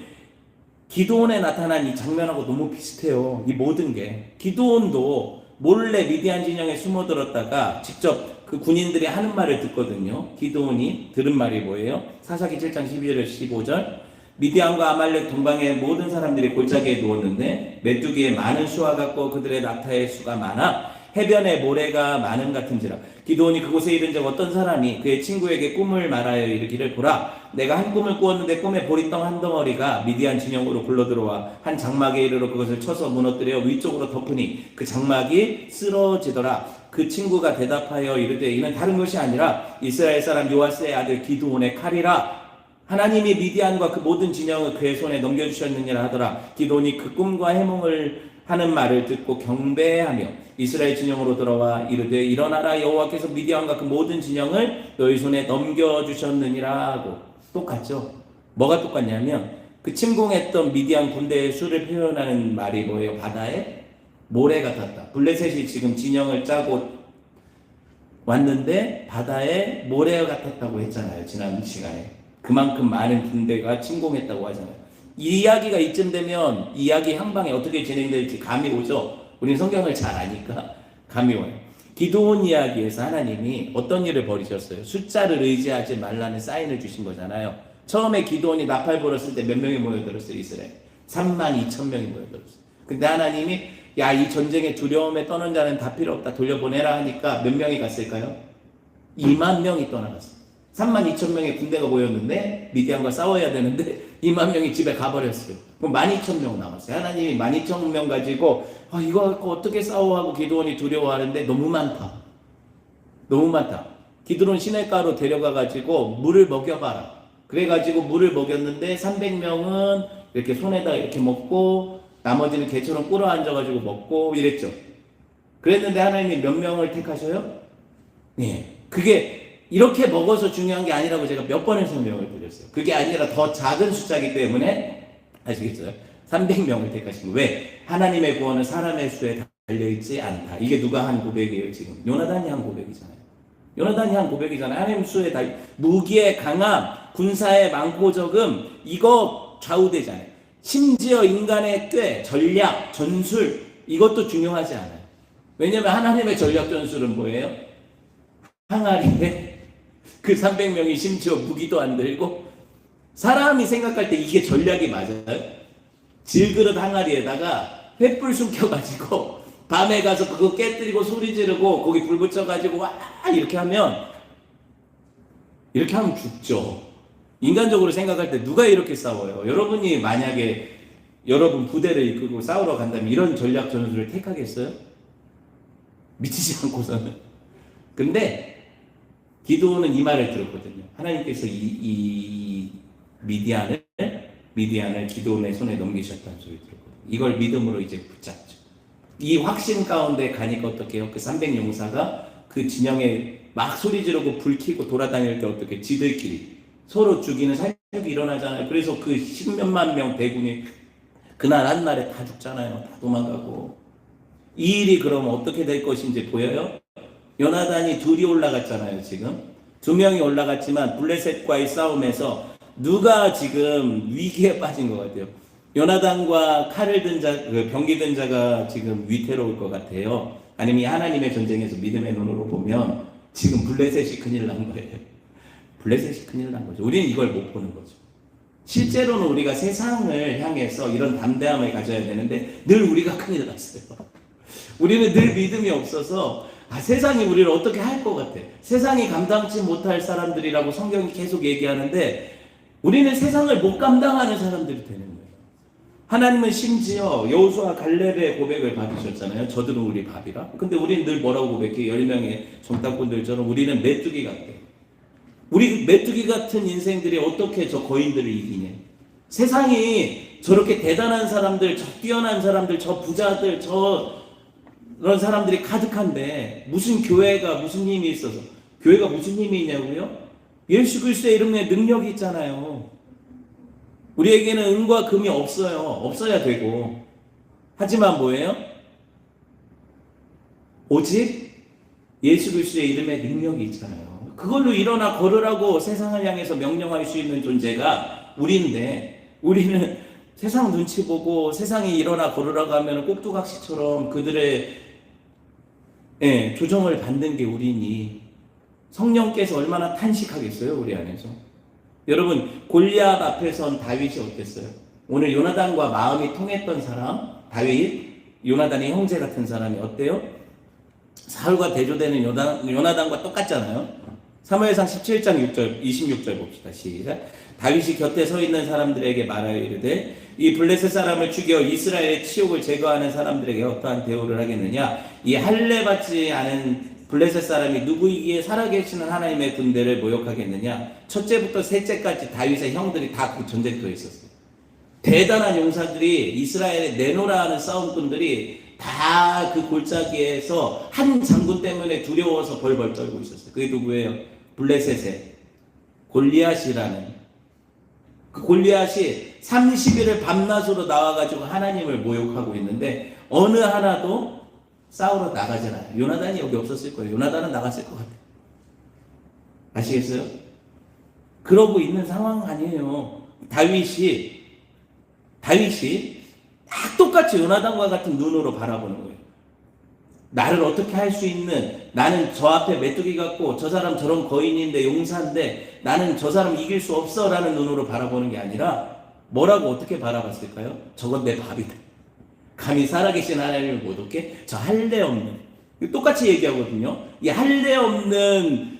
기드온에 나타난 이 장면하고 너무 비슷해요. 이 모든 게 기드온도 몰래 미디안 진영에 숨어들었다가 직접 그 군인들이 하는 말을 듣거든요. 기드온이 들은 말이 뭐예요? 사사기 7장 12절 15절 미디안과 아말렉 동방의 모든 사람들이 골짜기에 누웠는데 메뚜기에 많은 수와 같고 그들의 낙타의 수가 많아 해변에 모래가 많은 같은지라. 기드온이 그곳에 이른 적 어떤 사람이 그의 친구에게 꿈을 말하여 이르기를 보라 내가 한 꿈을 꾸었는데 꿈에 보리떡 한 덩어리가 미디안 진영으로 굴러들어와 한 장막에 이르러 그것을 쳐서 무너뜨려 위쪽으로 덮으니 그 장막이 쓰러지더라. 그 친구가 대답하여 이르되 이는 다른 것이 아니라 이스라엘 사람 요아스의 아들 기드온의 칼이라. 하나님이 미디안과 그 모든 진영을 그의 손에 넘겨주셨느니라 하더라. 기드온이 그 꿈과 해몽을 하는 말을 듣고 경배하며 이스라엘 진영으로 들어와 이르되 일어나라 여호와께서 미디안과 그 모든 진영을 너희 손에 넘겨주셨느니라 하고. 똑같죠. 뭐가 똑같냐면 그 침공했던 미디안 군대의 수를 표현하는 말이 뭐예요? 바다에 모래 같았다. 블레셋이 지금 진영을 짜고 왔는데 바다에 모래 같았다고 했잖아요. 지난 시간에. 그만큼 많은 군대가 침공했다고 하잖아요. 이 이야기가 이쯤 되면 이야기 향방이 어떻게 진행될지 감이 오죠. 우리는 성경을 잘 아니까 감이 와요. 기드온 이야기에서 하나님이 어떤 일을 벌이셨어요? 숫자를 의지하지 말라는 사인을 주신 거잖아요. 처음에 기드온이 나팔 불었을 때 몇 명이 모여들었어요? 이스라엘 32,000명이 모여들었어요. 근데 하나님이 야, 이 전쟁의 두려움에 떠는 자는 다 필요 없다 돌려보내라 하니까 몇 명이 갔을까요? 2만 명이 떠나갔어요. 32,000명의 군대가 모였는데 미디안과 싸워야 되는데 2만 명이 집에 가버렸어요. 그럼 12,000명 남았어요. 하나님이 12,000명 가지고 이거 갖고 어떻게 싸워하고 기드온이 두려워하는데 너무 많다. 너무 많다. 기드온 시냇가로 데려가가지고 물을 먹여봐라. 그래가지고 물을 먹였는데 300명은 이렇게 손에다 이렇게 먹고 나머지는 개처럼 꿇어 앉아가지고 먹고 이랬죠. 그랬는데 하나님이 몇 명을 택하셔요? 네. 그게 이렇게 먹어서 중요한 게 아니라고 제가 몇 번을 설명을 드렸어요. 그게 아니라 더 작은 숫자이기 때문에 아시겠어요? 300명을 택하신 거. 왜? 하나님의 구원은 사람의 수에 달려있지 않다. 이게 누가 한 고백이에요 지금? 요나단이 한 고백이잖아요. 요나단이 한 고백이잖아요. 하나님 수에 무기의 강함, 군사의 많고 적음 이거 좌우되잖아요. 심지어 인간의 꾀, 전략, 전술 이것도 중요하지 않아요. 왜냐하면 하나님의 전략 전술은 뭐예요? 항아리에 그 300명이 심지어 무기도 안 들고 사람이 생각할 때 이게 전략이 맞아요? 질그릇 항아리에다가 횃불 숨겨가지고 밤에 가서 그거 깨뜨리고 소리 지르고 거기 불 붙여가지고 와 이렇게 하면 죽죠. 인간적으로 생각할 때 누가 이렇게 싸워요? 여러분이 만약에 여러분 부대를 이끌고 싸우러 간다면 이런 전략 전술을 택하겠어요? 미치지 않고서는. 근데 기드온은 이 말을 들었거든요. 하나님께서 이 미디안을 기드온의 손에 넘기셨다는 소리 들었거든요. 이걸 믿음으로 이제 붙잡죠. 이 확신 가운데 가니까 어떻게 해요? 그 300용사가 그 진영에 막 소리 지르고 불 켜고 돌아다닐 때 어떻게 지들끼리 서로 죽이는 살육이 일어나잖아요. 그래서 그 10몇만 명 대군이 그날 한날에 다 죽잖아요. 다 도망가고. 이 일이 그럼 어떻게 될 것인지 보여요? 요나단이 둘이 올라갔잖아요. 지금 2명이 올라갔지만 블레셋과의 싸움에서 누가 지금 위기에 빠진 것 같아요? 요나단과 칼을 든 자, 병기 든 자가 지금 위태로울 것 같아요. 아니면 하나님의 전쟁에서 믿음의 눈으로 보면 지금 블레셋이 큰일 난 거예요. 블레셋이 큰일 난 거죠. 우리는 이걸 못 보는 거죠. 실제로는 우리가 세상을 향해서 이런 담대함을 가져야 되는데 늘 우리가 큰일 났어요. 우리는 늘 믿음이 없어서 세상이 우리를 어떻게 할 것 같아. 세상이 감당치 못할 사람들이라고 성경이 계속 얘기하는데 우리는 세상을 못 감당하는 사람들이 되는 거예요. 하나님은 심지어 여호수아 갈렙의 고백을 받으셨잖아요. 저들은 우리 밥이라. 근데 우리는 늘 뭐라고 고백해? 10명의 정탐꾼들처럼 우리는 메뚜기 같대. 우리 메뚜기 같은 인생들이 어떻게 저 거인들을 이기냐. 세상이 저렇게 대단한 사람들, 저 뛰어난 사람들, 저 부자들, 그런 사람들이 가득한데 무슨 교회가 무슨 힘이 있어서 교회가 무슨 힘이 있냐고요? 예수 그리스도의 이름에 능력이 있잖아요. 우리에게는 은과 금이 없어요. 없어야 되고. 하지만 뭐예요? 오직 예수 그리스도의 이름에 능력이 있잖아요. 그걸로 일어나 걸으라고 세상을 향해서 명령할 수 있는 존재가 우리인데 우리는 세상 눈치 보고 세상이 일어나 걸으라고 하면 꼭두각시처럼 그들의 조정을 받는 게 우리니 성령께서 얼마나 탄식하겠어요 우리 안에서. 여러분 골리앗 앞에 선 다윗이 어땠어요? 오늘 요나단과 마음이 통했던 사람 다윗, 요나단의 형제 같은 사람이 어때요? 사울과 대조되는 요나단과 똑같잖아요. 사무엘상 17장 6절 26절 봅시다. 시작. 다윗이 곁에 서 있는 사람들에게 말하여 이르되 이 블레셋 사람을 죽여 이스라엘의 치욕을 제거하는 사람들에게 어떠한 대우를 하겠느냐. 이 할례 받지 않은 블레셋 사람이 누구이기에 살아계시는 하나님의 군대를 모욕하겠느냐. 첫째부터 셋째까지 다윗의 형들이 다 그 전쟁터에 있었어요. 대단한 용사들이 이스라엘에 내노라 하는 싸움꾼들이 다 그 골짜기에서 한 장군 때문에 두려워서 벌벌 떨고 있었어요. 그게 누구예요? 블레셋의 골리앗이라는 그 골리앗이 30일을 밤낮으로 나와가지고 하나님을 모욕하고 있는데 어느 하나도 싸우러 나가지 않아요. 요나단이 여기 없었을 거예요. 요나단은 나갔을 것 같아요. 아시겠어요? 그러고 있는 상황 아니에요. 다윗이 딱 똑같이 요나단과 같은 눈으로 바라보는 거예요. 나를 어떻게 할 수 있는, 나는 저 앞에 메뚜기 같고 저 사람 저런 거인인데 용사인데 나는 저 사람 이길 수 없어 라는 눈으로 바라보는 게 아니라 뭐라고 어떻게 바라봤을까요? 저건 내 밥이다. 감히 살아계신 하나님을 못 얻게? 저 할례 없는, 똑같이 얘기하거든요. 이 할례 없는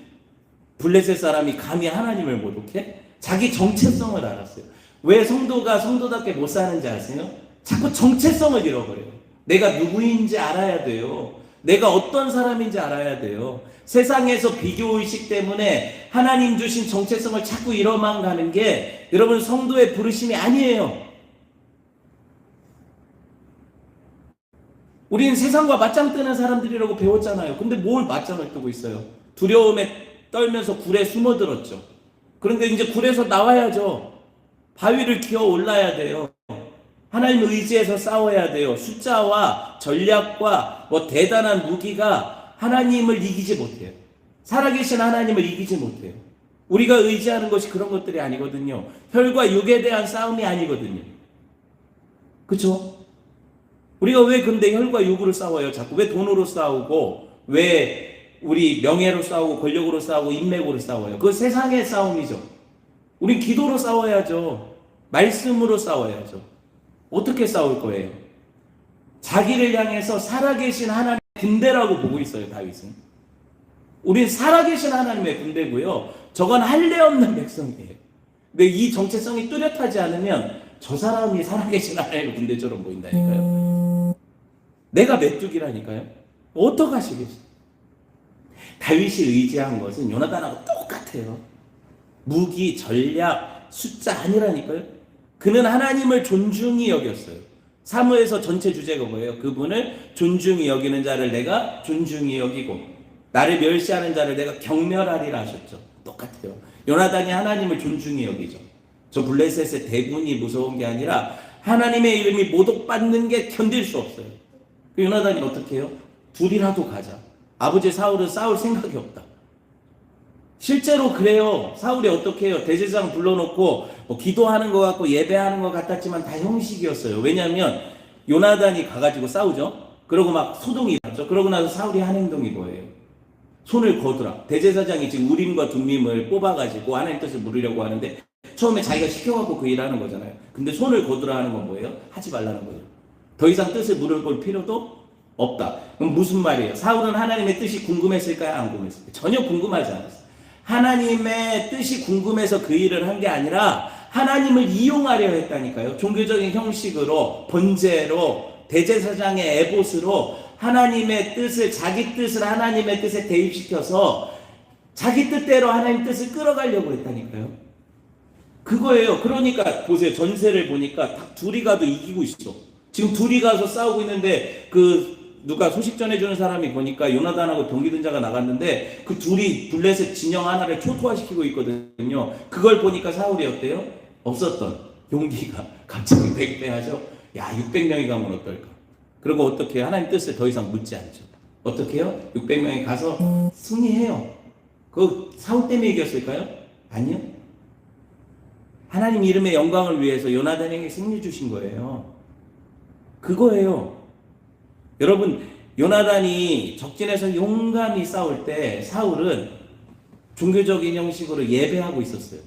블레셋 사람이 감히 하나님을 모독해? 자기 정체성을 알았어요. 왜 성도가 성도답게 못 사는지 아세요? 자꾸 정체성을 잃어버려요. 내가 누구인지 알아야 돼요. 내가 어떤 사람인지 알아야 돼요. 세상에서 비교의식 때문에 하나님 주신 정체성을 자꾸 잃어만 가는 게 여러분 성도의 부르심이 아니에요. 우리는 세상과 맞짱 뜨는 사람들이라고 배웠잖아요. 근데 뭘 맞짱을 뜨고 있어요? 두려움에 떨면서 굴에 숨어들었죠. 그런데 이제 굴에서 나와야죠. 바위를 기어 올라야 돼요. 하나님 의지해서 싸워야 돼요. 숫자와 전략과 대단한 무기가 하나님을 이기지 못해요. 살아계신 하나님을 이기지 못해요. 우리가 의지하는 것이 그런 것들이 아니거든요. 혈과 육에 대한 싸움이 아니거든요. 그렇죠? 우리가 왜 근데 혈과 육으로 싸워요? 자꾸 왜 돈으로 싸우고 왜 우리 명예로 싸우고 권력으로 싸우고 인맥으로 싸워요? 그 세상의 싸움이죠. 우린 기도로 싸워야죠. 말씀으로 싸워야죠. 어떻게 싸울 거예요? 자기를 향해서 살아계신 하나님의 군대라고 보고 있어요, 다윗은. 우린 살아계신 하나님의 군대고요. 저건 할례 없는 백성이에요. 근데 이 정체성이 뚜렷하지 않으면 저 사람이 살아계신 하나님의 군대처럼 보인다니까요. 내가 메뚜기라니까요. 어떡하시겠어요? 다윗이 의지한 것은 요나단하고 똑같아요. 무기, 전략, 숫자 아니라니까요. 그는 하나님을 존중히 여겼어요. 사무에서 전체 주제가 뭐예요? 그분을 존중히 여기는 자를 내가 존중히 여기고 나를 멸시하는 자를 내가 경멸하리라 하셨죠. 똑같아요. 요나단이 하나님을 존중히 여기죠. 저 블레셋의 대군이 무서운 게 아니라 하나님의 이름이 모독받는 게 견딜 수 없어요. 요나단이 어떻게 해요? 둘이라도 가자. 아버지 사울은 싸울 생각이 없다. 실제로 그래요. 사울이 어떻게 해요? 대제사장 불러놓고 기도하는 것 같고 예배하는 것 같았지만 다 형식이었어요. 왜냐하면 요나단이 가가지고 싸우죠. 그러고 막 소동이 났죠. 그러고 나서 사울이 한 행동이 뭐예요? 손을 거두라. 대제사장이 지금 우림과 둠밈을 뽑아가지고 하나님 뜻을 물으려고 하는데 처음에 자기가 시켜갖고 그 일을 하는 거잖아요. 근데 손을 거두라 하는 건 뭐예요? 하지 말라는 거예요. 더 이상 뜻을 물어볼 필요도 없다. 그럼 무슨 말이에요? 사울은 하나님의 뜻이 궁금했을까요? 안 궁금했을까요? 전혀 궁금하지 않았어요. 하나님의 뜻이 궁금해서 그 일을 한 게 아니라 하나님을 이용하려 했다니까요. 종교적인 형식으로, 번제로, 대제사장의 에봇으로 하나님의 뜻을, 자기 뜻을 하나님의 뜻에 대입시켜서 자기 뜻대로 하나님 뜻을 끌어가려고 했다니까요. 그거예요. 그러니까 보세요. 전세를 보니까 딱 둘이 가도 이기고 있어. 지금 둘이 가서 싸우고 있는데 누가 소식 전해주는 사람이 보니까 요나단하고 동기든자가 나갔는데 그 둘이 블레셋 진영 하나를 초토화시키고 있거든요. 그걸 보니까 사울이 어때요? 없었던 용기가 갑자기 백배하죠. 야, 600명이 가면 어떨까? 그리고 어떻게 해요? 하나님 뜻을 더 이상 묻지 않죠. 어떻게 해요? 600명이 가서 승리해요. 그 사울 때문에 이겼을까요? 아니요. 하나님 이름의 영광을 위해서 요나단에게 승리 주신 거예요. 그거예요. 여러분, 요나단이 적진에서 용감히 싸울 때 사울은 종교적인 형식으로 예배하고 있었어요.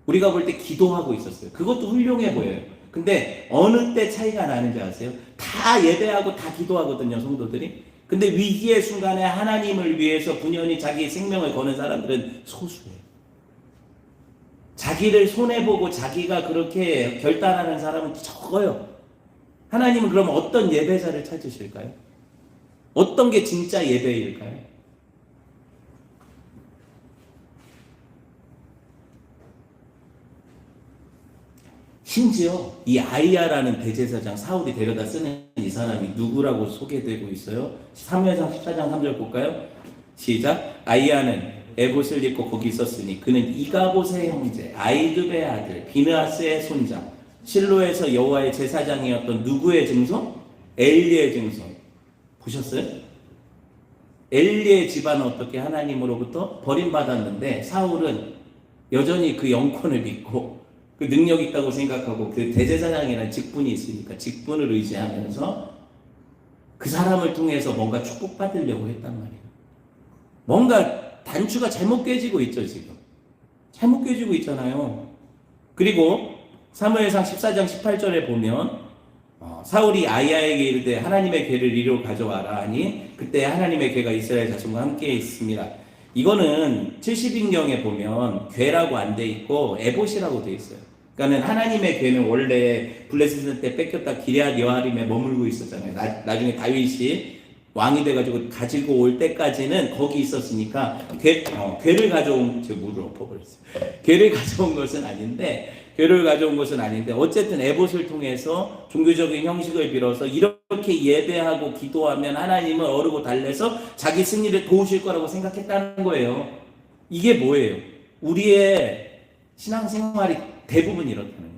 우리가 볼 때 기도하고 있었어요. 그것도 훌륭해 보여요. 근데 어느 때 차이가 나는지 아세요? 다 예배하고 다 기도하거든요, 성도들이. 근데 위기의 순간에 하나님을 위해서 분연히 자기 생명을 거는 사람들은 소수예요. 자기를 손해보고 자기가 그렇게 결단하는 사람은 적어요. 하나님은 그럼 어떤 예배자를 찾으실까요? 어떤 게 진짜 예배일까요? 심지어 이 아이야라는 대제사장 사울이 데려다 쓰는 이 사람이 누구라고 소개되고 있어요? 사무엘상 14장 3절 볼까요? 시작. 아이야는 에봇을 입고 거기 있었으니 그는 이가봇의 형제 아이두베의 아들 비느하스의 손자 실로에서 여호와의 제사장이었던 누구의 증손? 엘리의 증손. 보셨어요? 엘리의 집안은 어떻게 하나님으로부터 버림받았는데 사울은 여전히 그 영권을 믿고 그 능력이 있다고 생각하고 그 대제사장이라는 직분이 있으니까 직분을 의지하면서 그 사람을 통해서 뭔가 축복받으려고 했단 말이에요. 뭔가 단추가 잘못 깨지고 있죠, 지금. 잘못 깨지고 있잖아요. 그리고 사무엘상 14장 18절에 보면 사울이 아이야에게 이르되 하나님의 궤를 이리로 가져와라 하니 그때 하나님의 궤가 이스라엘 자손과 함께 있습니다. 이거는 70인경에 보면 괴라고 안 돼 있고 에봇이라고 돼 있어요. 그러니까는 하나님의 괴는 원래 블레셋 때 뺏겼다 기럇 여아림에 머물고 있었잖아요. 나중에 다윗이 왕이 돼가지고 가지고 올 때까지는 거기 있었으니까 괴를 가져온 제 물을 엎어버렸어요. 괴를 가져온 것은 아닌데 어쨌든 에봇을 통해서 종교적인 형식을 빌어서 이렇게 예배하고 기도하면 하나님은 어르고 달래서 자기 승리를 도우실 거라고 생각했다는 거예요. 이게 뭐예요? 우리의 신앙생활이 대부분 이렇다는 거예요.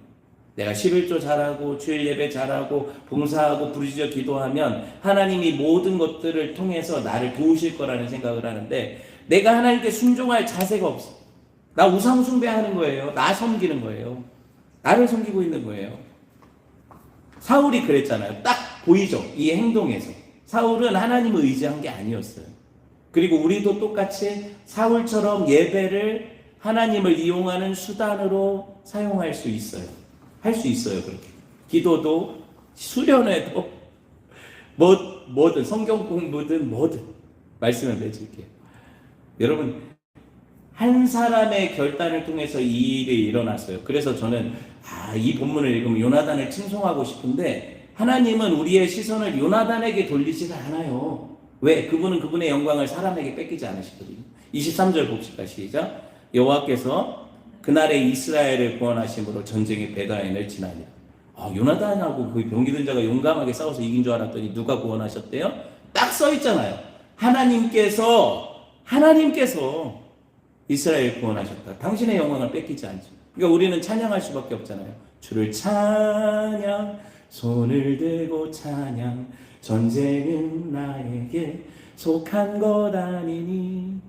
내가 11조 잘하고 주일 예배 잘하고 봉사하고 부르짖어 기도하면 하나님이 모든 것들을 통해서 나를 도우실 거라는 생각을 하는데 내가 하나님께 순종할 자세가 없어. 나 우상 숭배하는 거예요. 나 섬기는 거예요. 나를 섬기고 있는 거예요. 사울이 그랬잖아요. 딱 보이죠? 이 행동에서. 사울은 하나님을 의지한 게 아니었어요. 그리고 우리도 똑같이 사울처럼 예배를 하나님을 이용하는 수단으로 사용할 수 있어요. 할 수 있어요. 그렇게. 기도도 수련회도 뭐든 성경 공부든 뭐든 말씀을 맺을게요. 여러분 한 사람의 결단을 통해서 이 일이 일어났어요. 그래서 저는 이 본문을 읽으면 요나단을 칭송하고 싶은데 하나님은 우리의 시선을 요나단에게 돌리지가 않아요. 왜? 그분은 그분의 영광을 사람에게 뺏기지 않으시거든요. 23절 봅시다. 시작. 여호와께서 그날에 이스라엘을 구원하심으로 전쟁의 배가인을 지나니라. 요나단하고 그 병기든 자가 용감하게 싸워서 이긴 줄 알았더니 누가 구원하셨대요? 딱 써 있잖아요. 하나님께서 이스라엘 구원하셨다. 당신의 영광을 뺏기지 않죠. 그러니까 우리는 찬양할 수밖에 없잖아요. 주를 찬양, 손을 들고 찬양, 전쟁은 나에게 속한 것 아니니.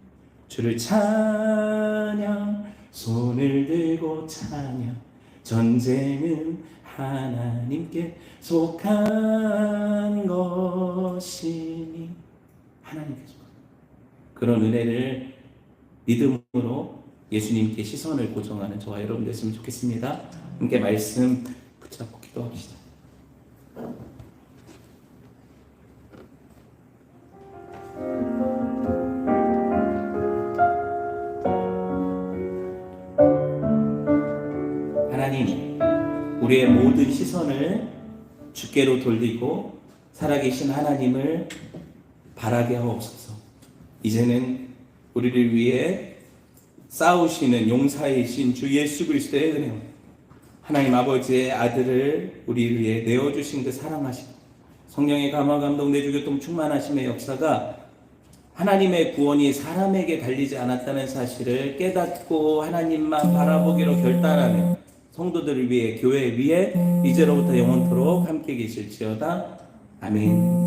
주를 찬양, 손을 들고 찬양, 전쟁은 하나님께 속한 것이니. 하나님께 속한 그런 은혜를 믿음으로 예수님께 시선을 고정하는 저와 여러분 됐으면 좋겠습니다. 함께 말씀 붙잡고 기도합시다. 하나님, 우리의 모든 시선을 주께로 돌리고 살아계신 하나님을 바라게 하옵소서. 이제는 우리를 위해 싸우시는 용사이신 주 예수 그리스도의 은혜, 하나님 아버지의 아들을 우리를 위해 내어주신 그 사랑하시고 성령의 감화 감동 내주 교통 충만하심의 역사가 하나님의 구원이 사람에게 달리지 않았다는 사실을 깨닫고 하나님만 바라보기로 결단하는 성도들을 위해, 교회 위에 이제로부터 영원토록 함께 계실지어다. 아멘.